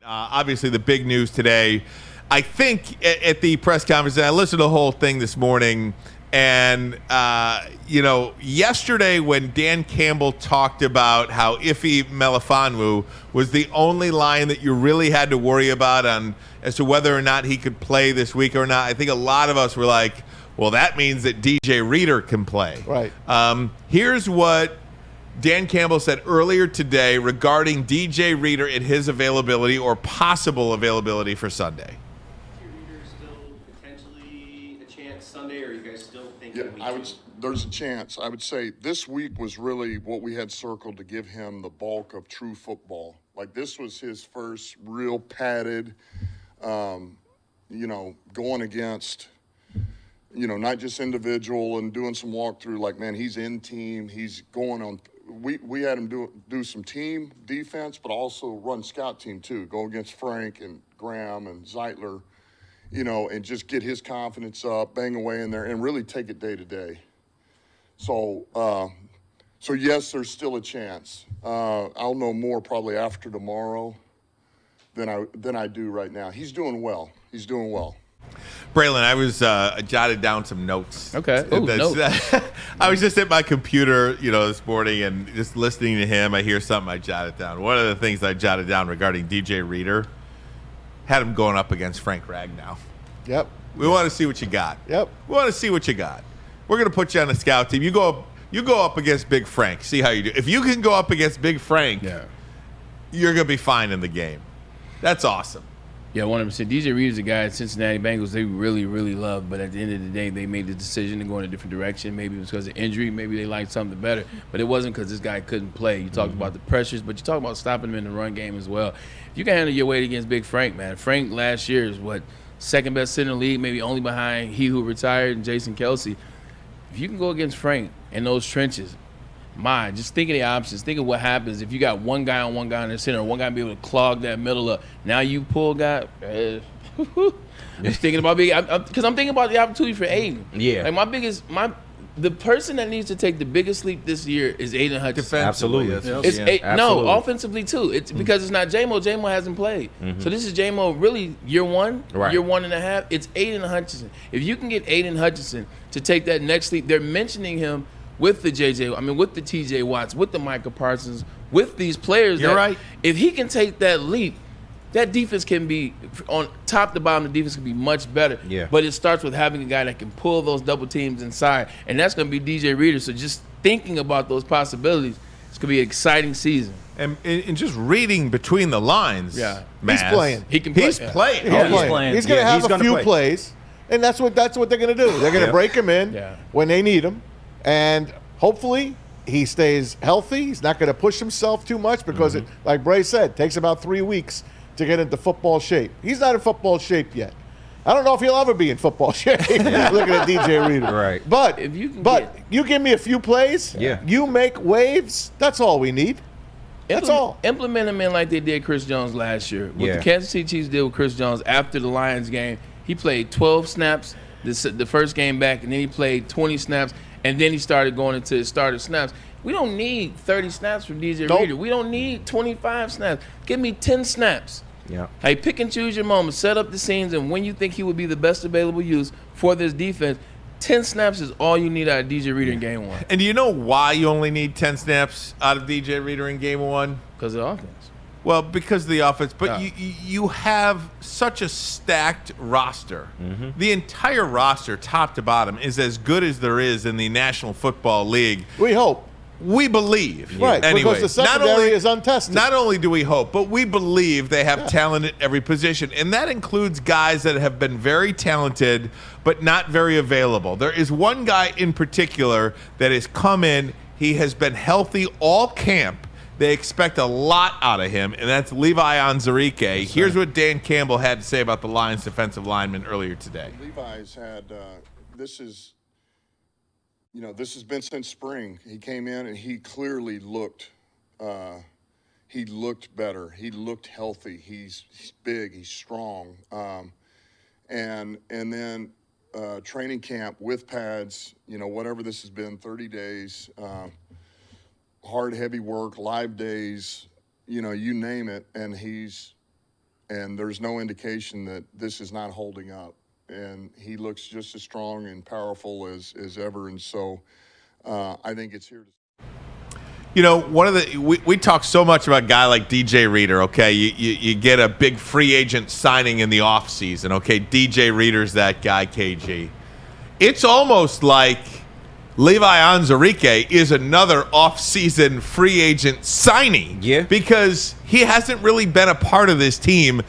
Obviously, the big news today, I think at the press conference, and I listened to the whole thing this morning, and, yesterday when Dan Campbell talked about how Ife Melifonwu was the only line that you really had to worry about as to whether or not he could play this week or not, I think a lot of us were like, well, that means that DJ Reader can play. Right. Here's what Dan Campbell said earlier today regarding DJ Reader and his availability or possible availability for Sunday. Is Reader still potentially a chance Sunday, or are you guys still thinking? Yeah, there's a chance. I would say this week was really what we had circled to give him the bulk of true football. Like, this was his first real padded, going against, not just individual and doing some walkthrough. Like, man, he's in team. He's going on. We had him do some team defense, but also run scout team too. Go against Frank and Graham and Zeitler, and just get his confidence up, bang away in there, and really take it day to day. So yes, there's still a chance. I'll know more probably after tomorrow than I do right now. He's doing well. Braylon, I was jotted down some notes. Okay. Ooh, notes. I was just at my computer, this morning, and just listening to him. I hear something, I jotted down. One of the things I jotted down regarding DJ Reader had him going up against Frank Ragnow. Yep. We want to see what you got. Yep. We want to see what you got. We're going to put you on the scout team. You go up against Big Frank. See how you do. If you can go up against Big Frank, you're going to be fine in the game. That's awesome. Yeah, 100%. DJ Reader's a guy at Cincinnati Bengals they really, really love, but at the end of the day, they made the decision to go in a different direction. Maybe it was because of injury. Maybe they liked something better, but it wasn't because this guy couldn't play. You talked about the pressures, but you talk about stopping him in the run game as well. If you can handle your weight against Big Frank, man. Frank last year is second best center in the league, maybe only behind he who retired and Jason Kelsey. If you can go against Frank in those trenches, just think of the options. Think of what happens if you got one guy on the center, one guy be able to clog that middle up. Now you pull guy. Just thinking about because I'm thinking about the opportunity for Aiden. Yeah. Like the person that needs to take the biggest leap this year is Aiden Hutchinson. Absolutely. Absolutely. No, offensively too. It's because it's not J-Mo. J-Mo hasn't played. So this is J-Mo really year one, year 1.5. It's Aiden Hutchinson. If you can get Aiden Hutchinson to take that next leap, they're mentioning him with the with the TJ Watts, with the Micah Parsons, with these players. You're right. If he can take that leap, that defense can be, on top to bottom, the defense can be much better. Yeah. But it starts with having a guy that can pull those double teams inside, and that's going to be DJ Reader. So just thinking about those possibilities, it's going to be an exciting season. And just reading between the lines, He's playing. He can play. He's playing. He's playing. He's going to have a few plays, and that's what they're going to do. They're going to break him in when they need him, and hopefully he stays healthy. He's not going to push himself too much because it, like Bray said, takes about 3 weeks to get into football shape. He's not in football shape yet. I don't know if he'll ever be in football shape. Looking at DJ Reader. Right. But you give me a few plays, you make waves, that's all we need. That's all. Implement him in like they did Chris Jones last year. What the Kansas City Chiefs did with Chris Jones after the Lions game, he played 12 snaps the first game back, and then he played 20 snaps, and then he started going into his starter snaps. We don't need 30 snaps from DJ Reader. We don't need 25 snaps. Give me 10 snaps. Yeah. Hey, pick and choose your moments. Set up the scenes, and when you think he would be the best available use for this defense, 10 snaps is all you need out of DJ Reader in game one. And do you know why you only need 10 snaps out of DJ Reader in game one? Because of the offense. Well, because of the offense, but you have such a stacked roster. The entire roster, top to bottom, is as good as there is in the National Football League. We hope. We believe. Right, anyway, because the secondary is untested. Not only do we hope, but we believe they have talent at every position. And that includes guys that have been very talented, but not very available. There is one guy in particular that has come in. He has been healthy all camp. They expect a lot out of him, and that's Levi Onwuzurike. Here's what Dan Campbell had to say about the Lions defensive lineman earlier today. Levi's had this has been since spring. He came in and he clearly looked better. He looked healthy. He's big. He's strong. And then training camp with pads. Whatever this has been, 30 days. Hard, heavy work, live days. You name it, and he's and there's no indication that this is not holding up. And he looks just as strong and powerful as ever. And so I think it's here to. You know, we talk so much about a guy like DJ Reader, okay? You get a big free agent signing in the offseason, okay? DJ Reader's that guy, KG. It's almost like Levi Onwuzurike is another offseason free agent signing. Yeah. Because he hasn't really been a part of this team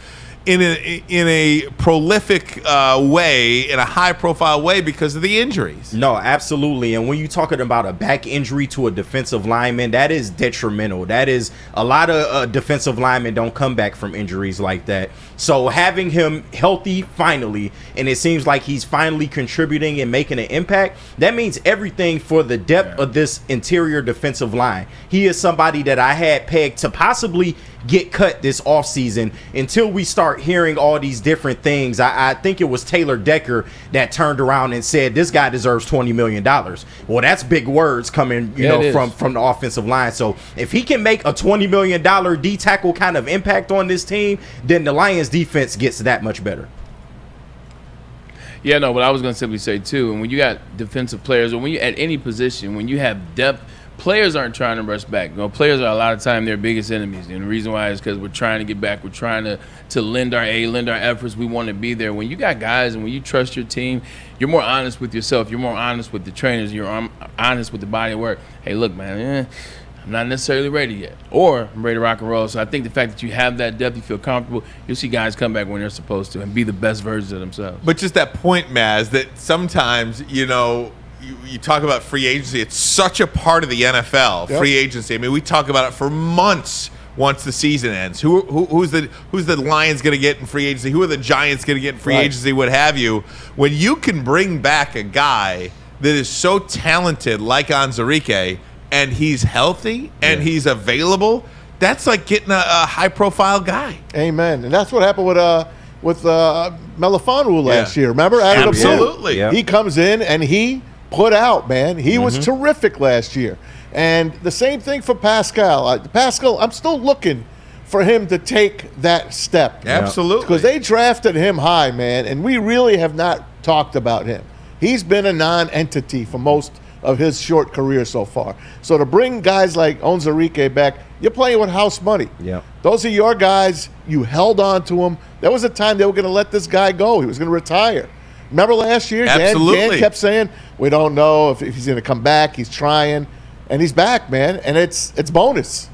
in a prolific way, in a high-profile way because of the injuries. No, absolutely. And when you're talking about a back injury to a defensive lineman, that is detrimental. That is a lot of defensive linemen don't come back from injuries like that. So having him healthy finally, and it seems like he's finally contributing and making an impact, that means everything for the depth of this interior defensive line. He is somebody that I had pegged to possibly get cut this offseason until we start hearing all these different things. I think it was Taylor Decker that turned around and said this guy deserves $20 million. Well, that's big words coming, from the offensive line. So if he can make a $20 million D-tackle kind of impact on this team, then the Lions defense gets that much better. Yeah, no, but I was going to simply say, too, and when you got defensive players, or when you at any position, when you have depth, players aren't trying to rush back. You know, players are a lot of time their biggest enemies, and the reason why is because we're trying to get back. We're trying to lend our aid, lend our efforts. We want to be there. When you got guys and when you trust your team, you're more honest with yourself. You're more honest with the trainers. You're honest with the body of work. Hey, look, man, I'm not necessarily ready yet, or I'm ready to rock and roll. So I think the fact that you have that depth, you feel comfortable, you'll see guys come back when they're supposed to and be the best versions of themselves. But just that point, Maz, that sometimes, you talk about free agency. It's such a part of the NFL, free agency. I mean, we talk about it for months once the season ends. Who's the Lions going to get in free agency? Who are the Giants going to get in free agency, what have you? When you can bring back a guy that is so talented like Onwuzurike, and he's healthy and he's available, that's like getting a high-profile guy. Amen. And that's what happened with Melifonwu last year. Remember? Absolutely. He comes in and he put out, man. He was terrific last year. And the same thing for Pascal. Pascal, I'm still looking for him to take that step. Absolutely. Because they drafted him high, man, and we really have not talked about him. He's been a non-entity for most of his short career so far. So to bring guys like Onwuzurike back, you're playing with house money. Yeah. Those are your guys. You held on to him. There was a time they were going to let this guy go. He was going to retire. Remember last year? Dan kept saying, we don't know if he's going to come back. He's trying. And he's back, man. And it's bonus.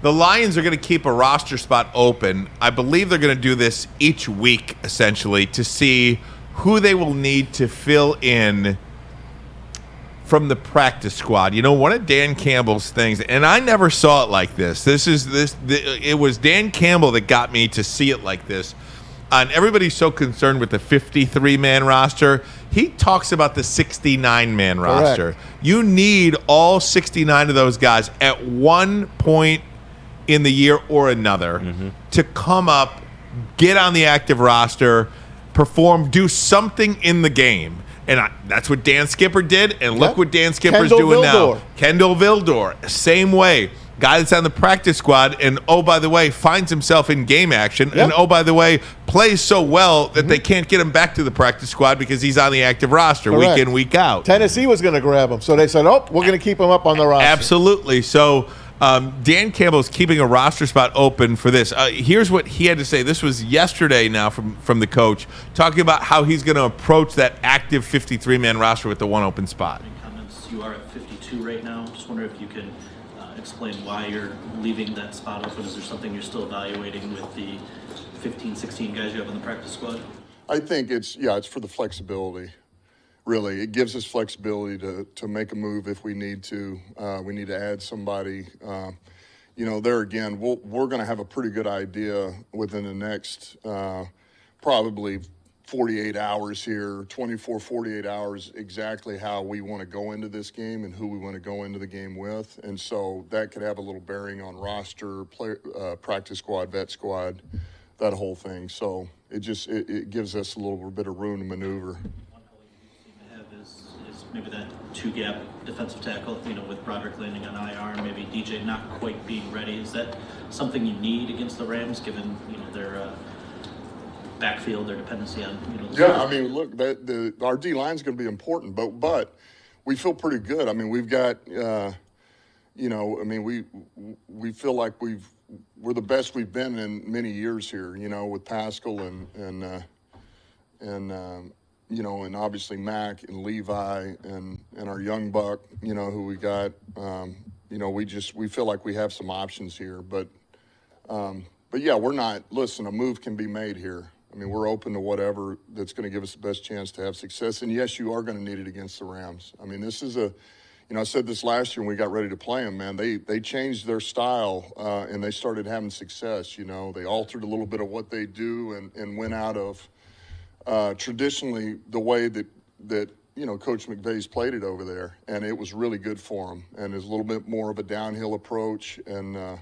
The Lions are going to keep a roster spot open. I believe they're going to do this each week, essentially, to see who they will need to fill in from the practice squad. One of Dan Campbell's things, and I never saw it like this. It was Dan Campbell that got me to see it like this. And everybody's so concerned with the 53-man roster. He talks about the 69-man roster. You need all 69 of those guys at one point in the year or another to come up, get on the active roster, perform, do something in the game. And that's what Dan Skipper did, and look what Dan Skipper's doing now. Kendall Vildor, same way. Guy that's on the practice squad, and oh, by the way, finds himself in game action, and oh, by the way, plays so well that they can't get him back to the practice squad because he's on the active roster week in, week out. Tennessee was going to grab him, so they said, we're going to keep him up on the roster. Absolutely. So Dan Campbell's keeping a roster spot open for this. Here's what he had to say. This was yesterday now from the coach, talking about how he's going to approach that active 53-man roster with the one open spot. Comments, you are at 52 right now. Just wonder if you can explain why you're leaving that spot open. Is there something you're still evaluating with the 15, 16 guys you have on the practice squad? I think it's for the flexibility. Really, it gives us flexibility to make a move if we need to. We need to add somebody. There again, we're going to have a pretty good idea within the next probably 48 hours here, 48 hours, exactly how we want to go into this game and who we want to go into the game with. And so that could have a little bearing on roster, practice squad, vet squad, that whole thing. So it gives us a little bit of room to maneuver. Is maybe that two-gap defensive tackle, with Broderick landing on IR and maybe DJ not quite being ready. Is that something you need against the Rams, given their backfield, their dependency on Yeah, I mean, look, our D line's going to be important, but we feel pretty good. I mean, we've got we feel like we're the best we've been in many years here. With Pascal and obviously Mac and Levi and our young buck, who we got. We feel like we have some options here, but yeah, we're not. Listen, a move can be made here. I mean, we're open to whatever that's going to give us the best chance to have success. And yes, you are going to need it against the Rams. I mean, this is I said this last year when we got ready to play them, man. They changed their style and they started having success. They altered a little bit of what they do and went out of traditionally the way that Coach McVay's played it over there, and it was really good for them. And it's a little bit more of a downhill approach and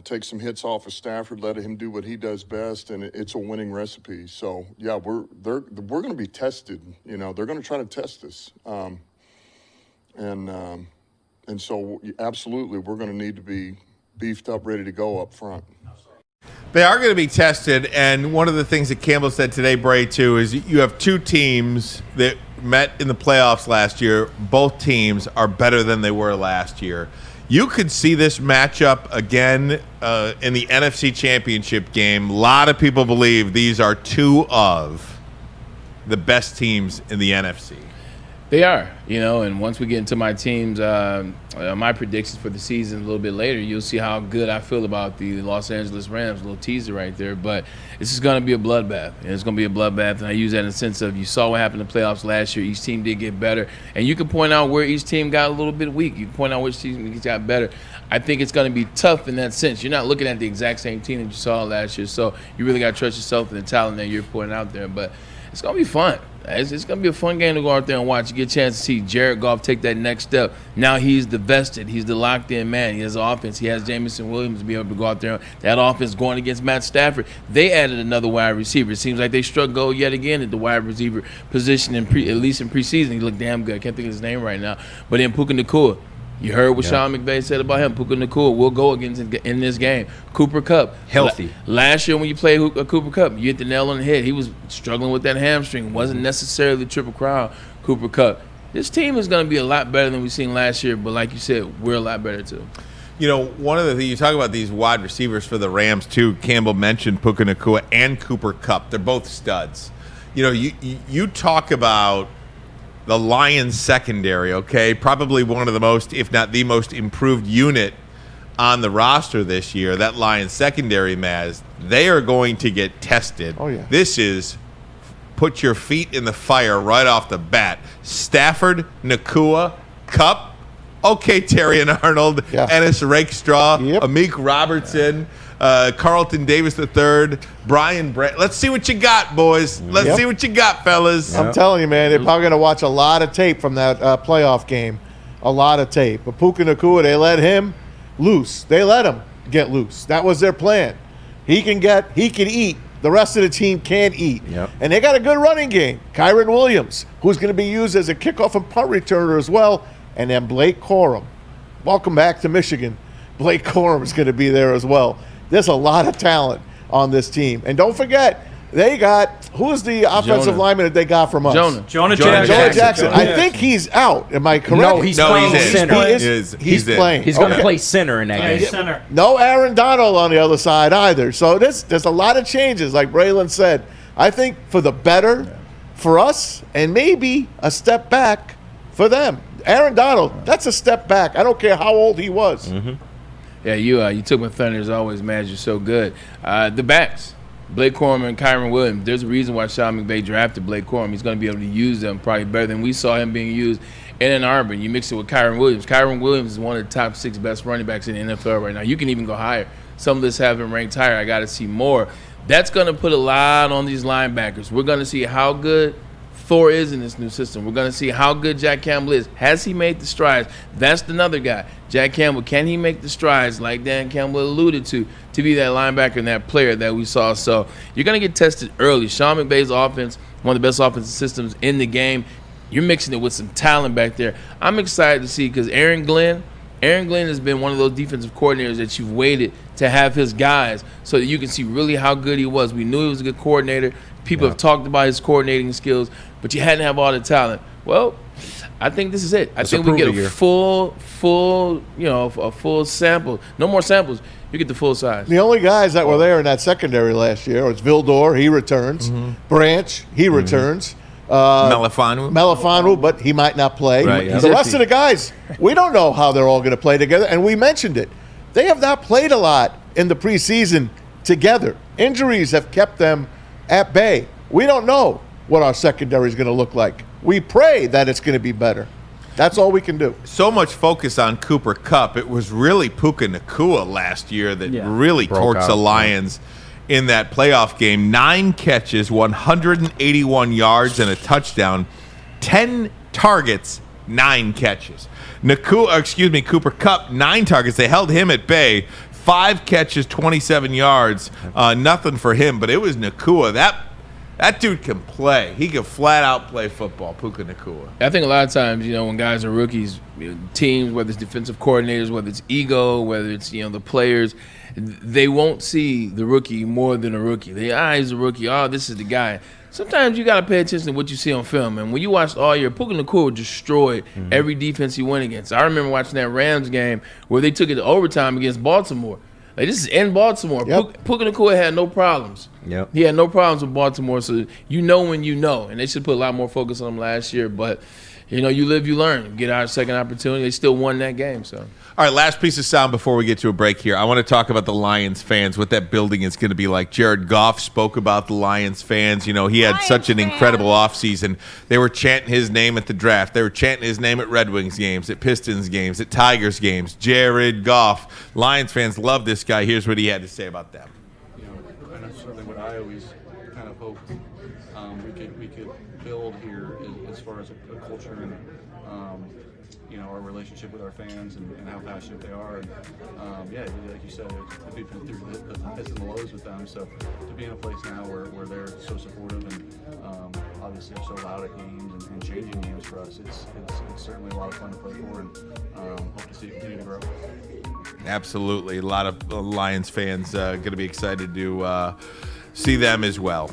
take some hits off of Stafford, let him do what he does best, and it's a winning recipe. So yeah, we're going to be tested. They're going to try to test us, and so absolutely we're going to need to be beefed up, ready to go up front. They are going to be tested, and one of the things that Campbell said today, Bray, too, is you have two teams that met in the playoffs last year. Both teams are better than they were last year. You could see this matchup again in the NFC Championship game. A lot of people believe these are two of the best teams in the NFC. They are, and once we get into my teams, my predictions for the season a little bit later, you'll see how good I feel about the Los Angeles Rams. A little teaser right there, but this is going to be a bloodbath, and it's going to be a bloodbath, and I use that in the sense of you saw what happened in the playoffs last year. Each team did get better, and you can point out where each team got a little bit weak. You can point out which team got better. I think it's going to be tough in that sense. You're not looking at the exact same team that you saw last year, so you really got to trust yourself and the talent that you're putting out there, but it's going to be fun. It's going to be a fun game to go out there and watch. You get a chance to see Jared Goff take that next step. Now he's the vested. He's the locked-in man. He has offense. He has Jameson Williams to be able to go out there. That offense going against Matt Stafford. They added another wide receiver. It seems like they struggled yet again at the wide receiver position, at least in preseason. He looked damn good. I can't think of his name right now. But then Puka Nacua. You heard what Sean McVay said about him. Puka Nacua will go against in this game. Cooper Kupp. Healthy. Last year when you played Cooper Kupp, you hit the nail on the head. He was struggling with that hamstring. Wasn't necessarily Triple Crown Cooper Kupp. This team is going to be a lot better than we've seen last year, but like you said, we're a lot better too. One of the things you talk about these wide receivers for the Rams too. Campbell mentioned Puka Nacua and Cooper Kupp. They're both studs. You talk about the Lions secondary, okay? Probably one of the most, if not the most improved unit on the roster this year. That Lions secondary, Maz, they are going to get tested. Oh, yeah. This is put your feet in the fire right off the bat. Stafford, Nacua, Kupp, okay, Terry and Arnold, Ennis Rakestraw, Amik Robertson, Carlton Davis III, Brian Brett. Let's see what you got, boys. Let's see what you got, fellas. I'm telling you, man, they're probably going to watch a lot of tape from that playoff game. A lot of tape. But Puka Nacua, they let him loose. They let him get loose. That was their plan. He can eat. The rest of the team can't eat. And they got a good running game. Kyron Williams, who's going to be used as a kickoff and punt returner as well. And then Blake Corum. Welcome back to Michigan. Blake Corum is going to be there as well. There's a lot of talent on this team. And don't forget, they got, who is the offensive lineman that they got from us? Jonah Jackson. I think he's out. Am I correct? No, he's playing center. He's playing. He's going to play center in that game. Center. No Aaron Donald on the other side either. So there's a lot of changes, like Braylon said. I think for the better for us and maybe a step back for them. Aaron Donald, that's a step back. I don't care how old he was. Yeah, you took my thunder as always, man. You're so good. The backs, Blake Corum and Kyron Williams. There's a reason why Sean McVay drafted Blake Corum. He's going to be able to use them probably better than we saw him being used in Ann Arbor. You mix it with Kyron Williams. Kyron Williams is one of the top 6 best running backs in the NFL right now. You can even go higher. Some of this have him ranked higher. I got to see more. That's going to put a lot on these linebackers. We're going to see how good Thor is in this new system. We're going to see how good Jack Campbell is. Has he made the strides? That's another guy. Jack Campbell, can he make the strides like Dan Campbell alluded to be that linebacker and that player that we saw? So you're going to get tested early. Sean McVay's offense, one of the best offensive systems in the game. You're mixing it with some talent back there. I'm excited to see because Aaron Glenn has been one of those defensive coordinators that you've waited to have his guys so that you can see really how good he was. We knew he was a good coordinator. People have talked about his coordinating skills, but you hadn't have all the talent. Well, I think this is it. I think we get a full sample. No more samples. You get the full size. The only guys that were there in that secondary last year was Vildor, he returns. Branch, he returns. Melifanu, but he might not play. Right, yeah. The rest of the guys, we don't know how they're all going to play together, and we mentioned it. They have not played a lot in the preseason together. Injuries have kept them at bay. We don't know what our secondary is going to look like. We pray that it's going to be better. That's all we can do. So much focus on Cooper Kupp. It was really Puka Nacua last year that really torched the Lions in that playoff game. 9 catches, 181 yards, and a touchdown. 10 targets, 9 catches. Cooper Kupp, 9 targets. They held him at bay. 5 catches, 27 yards. Nothing for him, but it was Nacua. That dude can play. He can flat out play football, Puka Nacua. I think a lot of times, when guys are rookies, teams, whether it's defensive coordinators, whether it's ego, whether it's, the players, they won't see the rookie more than a rookie. He's a rookie. Oh, this is the guy. Sometimes you got to pay attention to what you see on film. And when you watched all year, Puka Nacua destroyed every defense he went against. I remember watching that Rams game where they took it to overtime against Baltimore. This is in Baltimore. Yep. Puka Nacua had no problems. Yep. He had no problems with Baltimore, so you know when you know. And they should put a lot more focus on him last year. But, you live, you learn. You get our second opportunity. They still won that game. So. All right, last piece of sound before we get to a break here. I want to talk about the Lions fans, what that building is going to be like. Jared Goff spoke about the Lions fans. He had such an incredible offseason. They were chanting his name at the draft. They were chanting his name at Red Wings games, at Pistons games, at Tigers games. Jared Goff. Lions fans love this guy. Here's what he had to say about them. And that's certainly what I always kind of hoped we could build here as far as a culture and our relationship with our fans and how passionate they are. And like you said, we've been through the highs and the lows with them. So to be in a place now where they're so supportive and obviously are so loud at games and changing games for us, it's certainly a lot of fun to play for, and hope to see it continue to grow. Absolutely. A lot of Lions fans going to be excited to see them as well.